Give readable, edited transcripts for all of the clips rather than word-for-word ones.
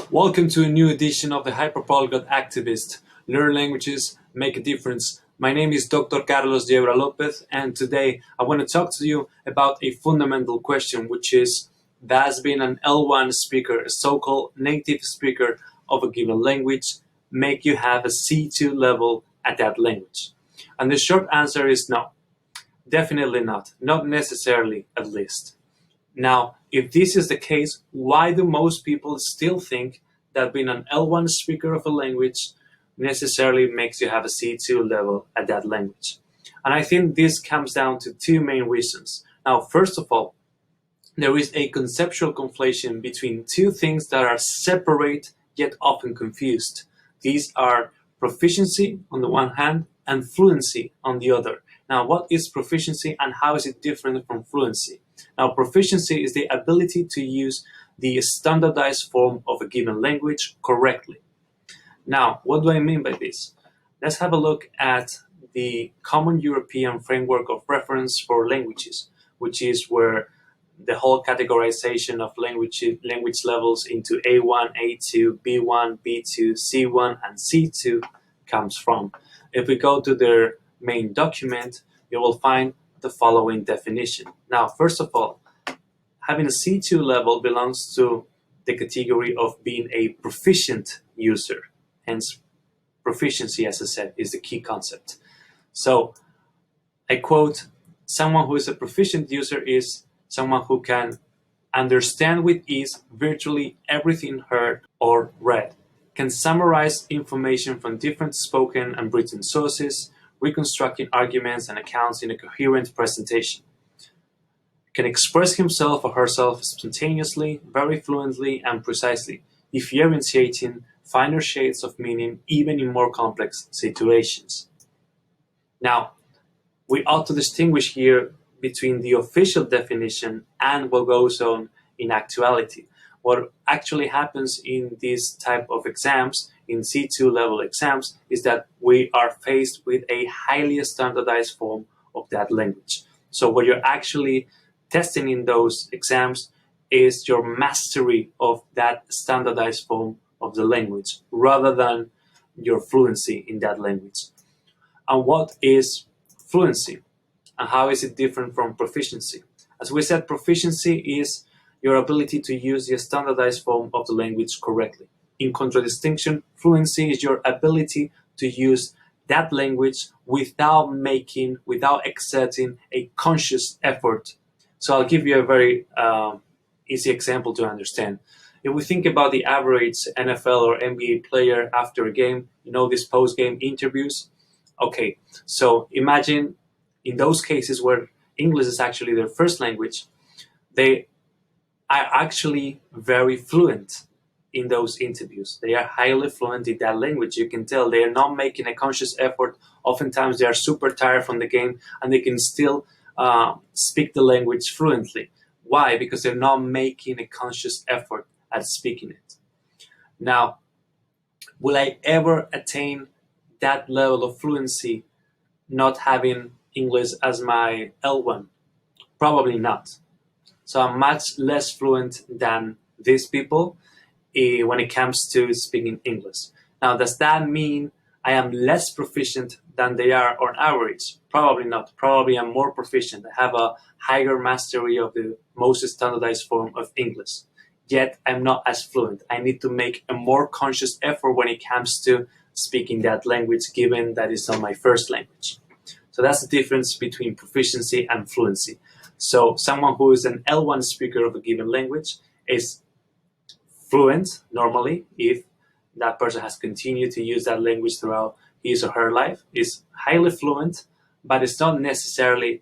Welcome to a new edition of the Hyperpolyglot Activist. Learn languages, make a difference. My name is Dr. Carlos Diebra Lopez, and today I want to talk to you about a fundamental question, which is, does being an L1 speaker, a so-called native speaker of a given language, make you have a C2 level at that language? And the short answer is no. Definitely not. Not necessarily, at least. Now, if this is the case, why do most people still think that being an L1 speaker of a language necessarily makes you have a C2 level at that language? And I think this comes down to two main reasons. Now, first of all, there is a conceptual conflation between two things that are separate yet often confused. These are proficiency on the one hand and fluency on the other. Now, what is proficiency and how is it different from fluency? Now, proficiency is the ability to use the standardized form of a given language correctly. Now, what do I mean by this? Let's have a look at the Common European Framework of Reference for Languages, which is where the whole categorization of language levels into A1, A2, B1, B2, C1, and C2 comes from. If we go to their main document, you will find the following definition. Now, first of all, having a C2 level belongs to the category of being a proficient user. Hence, proficiency, as I said, is the key concept. So, I quote, someone who is a proficient user is someone who can understand with ease virtually everything heard or read, can summarize information from different spoken and written sources, reconstructing arguments and accounts in a coherent presentation, can express himself or herself spontaneously, very fluently and precisely, differentiating finer shades of meaning even in more complex situations. Now, we ought to distinguish here between the official definition and what goes on in actuality. What actually happens in this type of exams, in C2 level exams, is that we are faced with a highly standardized form of that language. So what you're actually testing in those exams is your mastery of that standardized form of the language, rather than your fluency in that language. And what is fluency? And how is it different from proficiency? As we said, proficiency is your ability to use the standardized form of the language correctly. In contradistinction, fluency is your ability to use that language without exerting a conscious effort. So I'll give you a very easy example to understand. If we think about the average NFL or NBA player after a game, these post-game interviews. Okay, so imagine in those cases where English is actually their first language, they are actually very fluent in those interviews. They are highly fluent in that language. You can tell they are not making a conscious effort. Oftentimes they are super tired from the game and they can still speak the language fluently. Why? Because they're not making a conscious effort at speaking it. Now, will I ever attain that level of fluency not having English as my L1? Probably not. So I'm much less fluent than these people when it comes to speaking English. Now, does that mean I am less proficient than they are on average? Probably not. Probably I'm more proficient. I have a higher mastery of the most standardized form of English. Yet I'm not as fluent. I need to make a more conscious effort when it comes to speaking that language, given that it's not my first language. So that's the difference between proficiency and fluency. So someone who is an L1 speaker of a given language is fluent normally if that person has continued to use that language throughout his or her life, is highly fluent, but it's not necessarily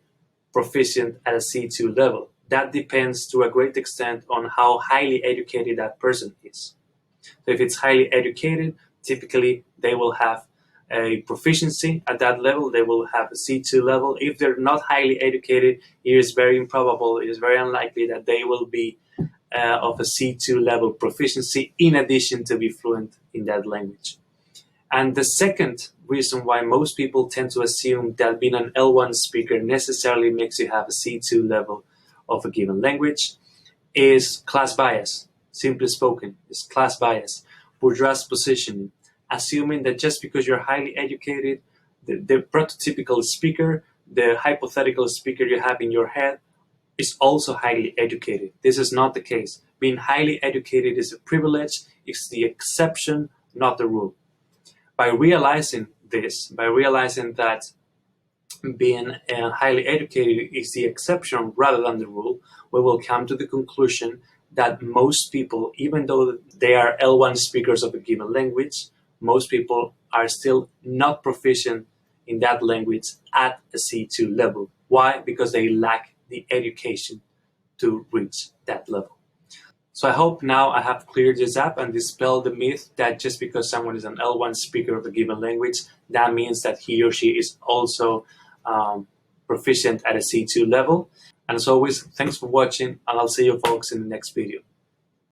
proficient at a C2 level. That depends to a great extent on how highly educated that person is. So if it's highly educated, typically they will have a proficiency at that level, they will have a C2 level. If they're not highly educated, it is very improbable, it is very unlikely that they will be of a C2 level proficiency in addition to be fluent in that language. And the second reason why most people tend to assume that being an L1 speaker necessarily makes you have a C2 level of a given language is class bias. Simply spoken, is class bias, bourgeois positioning, assuming that just because you're highly educated, the prototypical speaker, the hypothetical speaker you have in your head, is also highly educated. This is not the case. Being highly educated is a privilege, it's the exception, not the rule. By realizing this, by realizing that being highly educated is the exception rather than the rule, we will come to the conclusion that most people, even though they are L1 speakers of a given language, most people are still not proficient in that language at a C2 level. Why? Because they lack the education to reach that level. So I hope now I have cleared this up and dispelled the myth that just because someone is an L1 speaker of a given language, that means that he or she is also proficient at a C2 level. And as always, thanks for watching, and I'll see you folks in the next video.